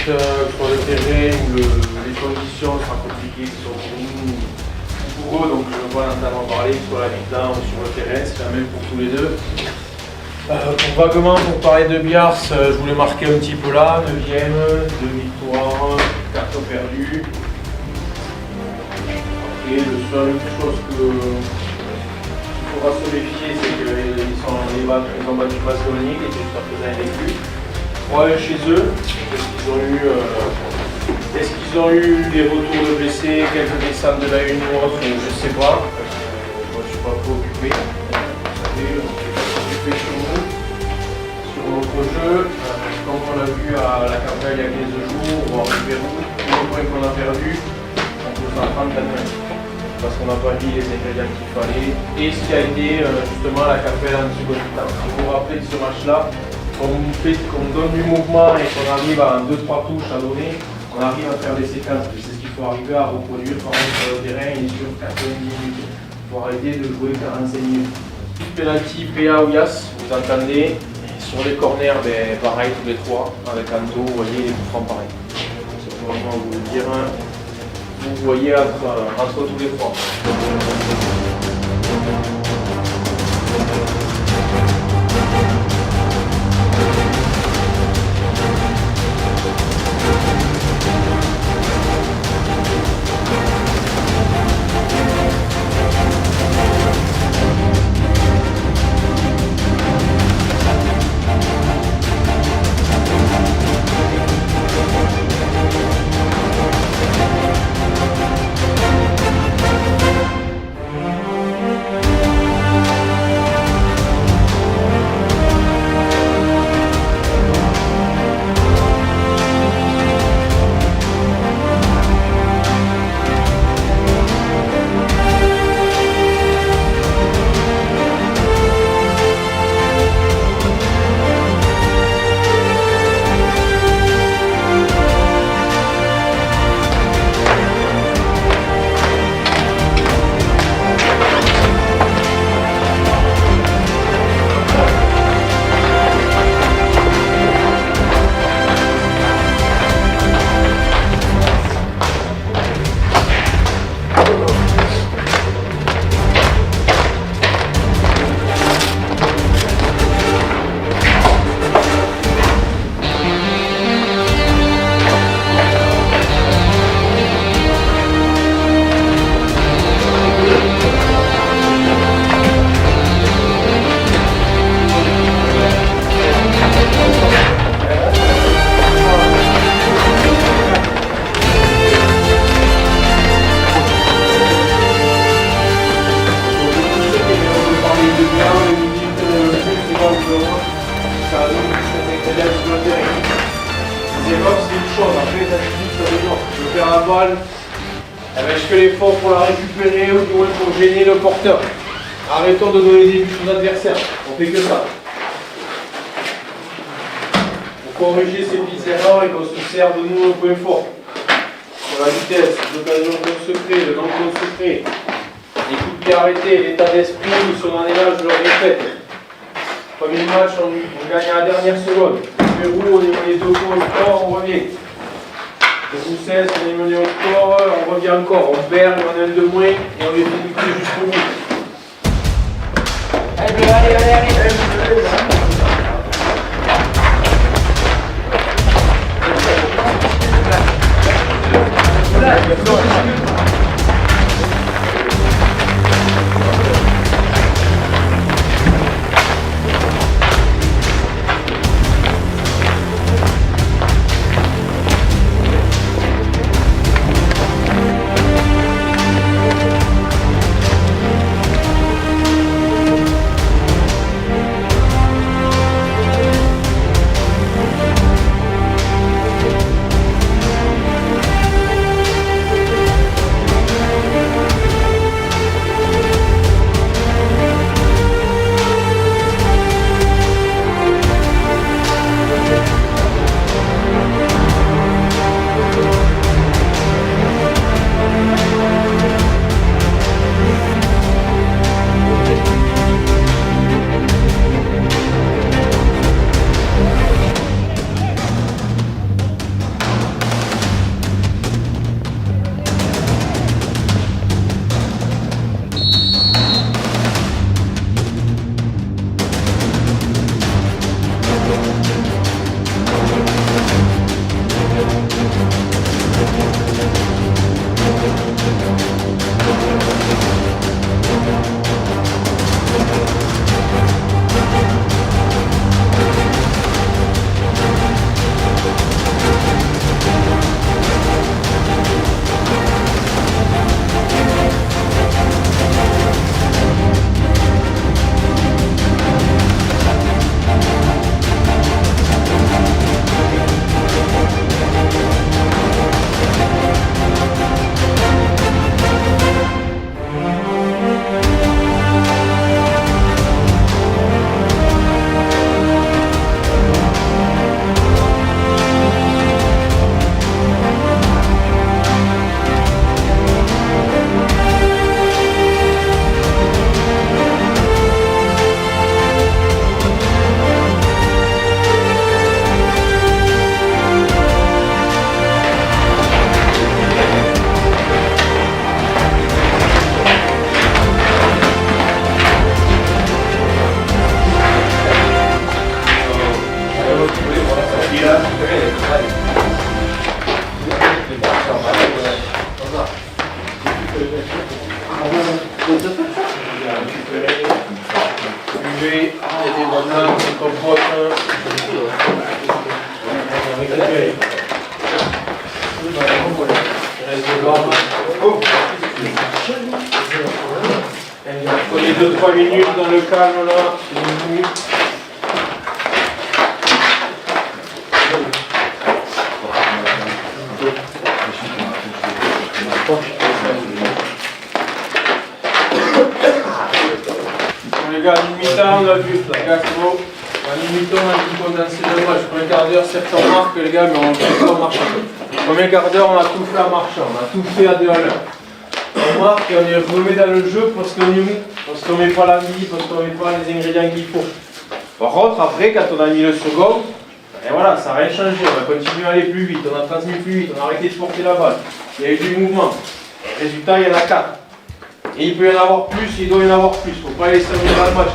sur le terrain où les conditions sont compliquées, qui sont pour nous ou pour eux, donc je vois notamment parler sur la mi-temps ou sur le terrain, c'est la même pour tous les deux. Pour parler de Biars, je voulais marquer un petit peu là, 9e, 2 victoires, 4 perdus. Et la seule chose qu'il faudra se méfier, c'est qu'ils ont battu Macédonie, qui était jusqu'à présent invaincu. 3-1 chez eux. Est-ce qu'ils ont eu des retours de blessés, quelques descentes de la une ou autre, je ne sais pas. Moi, je ne suis pas trop occupé. Vous savez, on est pas occupé sur nous, sur notre jeu. Comme on l'a vu à la campagne il y a 15 jours, on va arriver où tous les points qu'on a perdus, on peut s'en prendre tellement. Parce qu'on n'a pas mis les ingrédients qu'il fallait. Et ce qui a été justement la capelle en seconde temps. Si vous vous rappelez de ce match-là, qu'on donne du mouvement et qu'on arrive à 2-3 touches à donner, on arrive à faire des séquences. C'est ce qu'il faut arriver à reproduire quand on est sur le terrain et sur 90 minutes. Il faut arrêter de jouer 45 minutes. Penalty, PA ou Yas, vous entendez. Et sur les corners, pareil tous les trois. Avec Anto, vous voyez les coups francs pareil. C'est vraiment vous le dire. Vous voyez entre tous les trois. Je fais l'effort pour la récupérer ou du moins pour gêner le porteur. Arrêtons de donner des buts aux adversaires, on fait que ça. Pour corriger ces petites erreurs et qu'on se sert de nous un point fort. Sur la vitesse, l'occasion qu'on se crée, le nombre qu'on se crée, les coups de pied arrêtés, l'état d'esprit, sur dans les matchs, je le répète. Premier match, on gagne à la dernière seconde. Pérou, on est mené 2 points au score, on revient. Le Roussès, on est mené au score, on revient encore. On perd, on a un de moins et on est fini jusqu'au bout. Allez. Buvez, des bananes, des compotes. Récupérez. Il reste de l'or. Prenez 2-3 minutes dans le calme là. Les gars, mi-temps, on a vu, la gastro. À mi-temps, on a dû condenser le match. Premier quart d'heure, certes, on marque, les gars, mais on fait tout en marchant. Premier quart d'heure, on a tout fait en marchant, on a tout fait à 2 à l'heure. On marque et on y remet dans le jeu parce qu'on met pas la vie, parce qu'on met pas les ingrédients qu'il faut. Par contre, après, quand on a mis le second, et voilà, ça n'a rien changé. On a continué à aller plus vite, on a transmis plus vite, on a arrêté de porter la balle. Il y a eu du mouvement. Résultat, il y en a 4. Et il peut y en avoir plus, il doit y en avoir plus. Il ne faut pas laisser terminer dans le match.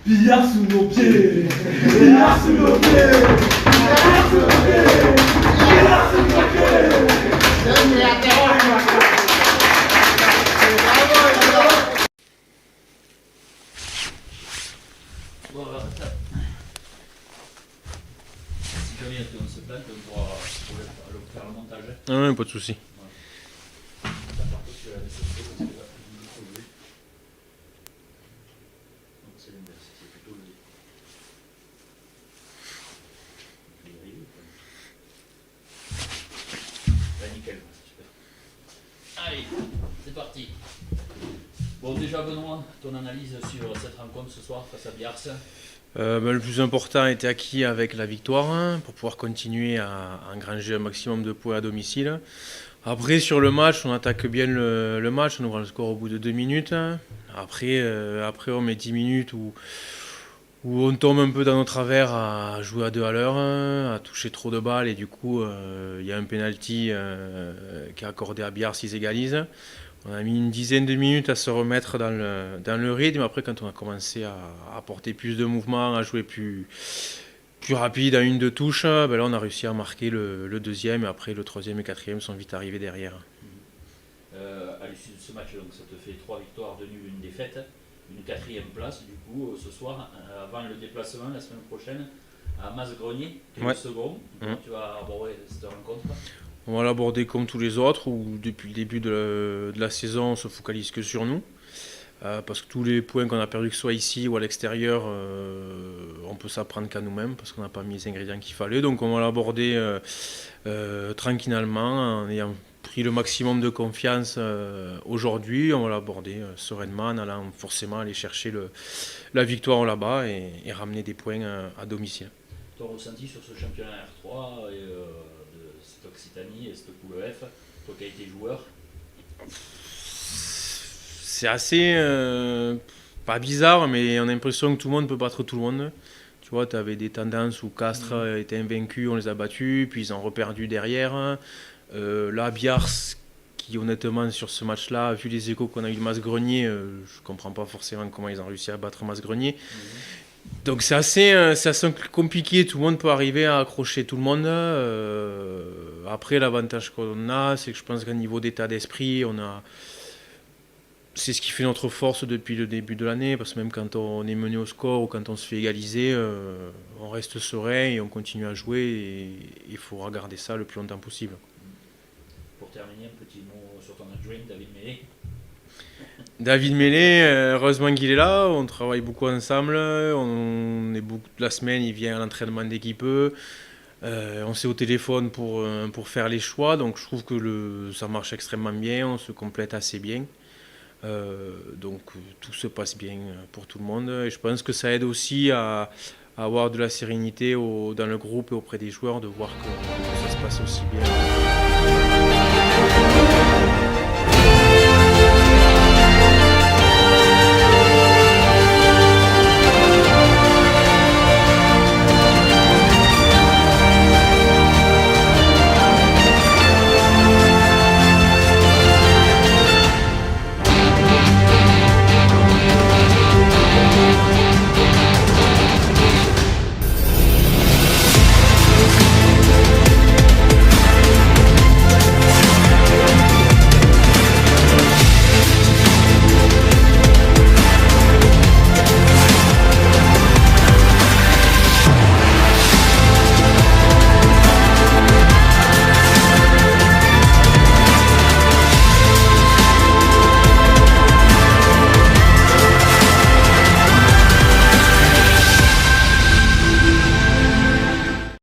Billard sous nos pieds. Billard sous nos pieds. Billard sous nos pieds. Billard sous nos pieds. Bon, alors, si jamais on se plante, on pourra faire le montage. Ah oui, pas de souci. Allez, c'est parti. Bon, déjà Benoît, ton analyse sur cette rencontre ce soir face à Biars. Le plus important était acquis avec la victoire hein, pour pouvoir continuer à engranger un maximum de points à domicile. Après sur le match, on attaque bien le match, on ouvre le score au bout de 2 minutes. Après on met 10 minutes où on tombe un peu dans nos travers à jouer à 2 à l'heure, à toucher trop de balles et du coup il y a un penalty qui est accordé à Biars, ils égalisent. On a mis une dizaine de minutes à se remettre dans le rythme. Après, quand on a commencé à apporter plus de mouvement, à jouer plus rapide à 1-2 touches, là, on a réussi à marquer le deuxième. Et après, le troisième et quatrième sont vite arrivés derrière. À l'issue de ce match, donc, ça te fait 3 victoires de nul, 1 défaite, une 4e place du coup ce soir, avant le déplacement la semaine prochaine à Masgrenier, qui est le second. Comment tu vas aborder cette rencontre? On va l'aborder comme tous les autres, où depuis le début de la saison, on se focalise que sur nous. Parce que tous les points qu'on a perdus, que ce soit ici ou à l'extérieur, on peut s'apprendre qu'à nous-mêmes, parce qu'on n'a pas mis les ingrédients qu'il fallait. Donc on va l'aborder tranquillement, en ayant pris le maximum de confiance aujourd'hui. On va l'aborder sereinement, en allant forcément aller chercher la victoire là-bas et ramener des points à domicile. Ton ressenti sur ce championnat R3 et de cette Occitanie et cette poule F, toi qui as été joueur? C'est assez, pas bizarre, mais on a l'impression que tout le monde peut battre tout le monde. Tu vois, tu avais des tendances où Castres était invaincu, on les a battus, puis ils ont reperdu derrière. Là, Biars, qui honnêtement sur ce match-là, vu les échos qu'on a eu de Masgrenier, je ne comprends pas forcément comment ils ont réussi à battre Masgrenier. Donc c'est assez compliqué, tout le monde peut arriver à accrocher tout le monde. Après, l'avantage qu'on a, c'est que je pense qu'à niveau d'état d'esprit, c'est ce qui fait notre force depuis le début de l'année, parce que même quand on est mené au score ou quand on se fait égaliser, on reste serein et on continue à jouer, et il faudra garder ça le plus longtemps possible. Pour terminer, un petit mot sur ton adjoint, David Mélé. David Mélé, heureusement qu'il est là, on travaille beaucoup ensemble, la semaine il vient à l'entraînement d'équipe, on s'est au téléphone pour faire les choix, donc je trouve que ça marche extrêmement bien, on se complète assez bien. Donc tout se passe bien pour tout le monde, et je pense que ça aide aussi à avoir de la sérénité dans le groupe et auprès des joueurs, de voir que ça se passe aussi bien.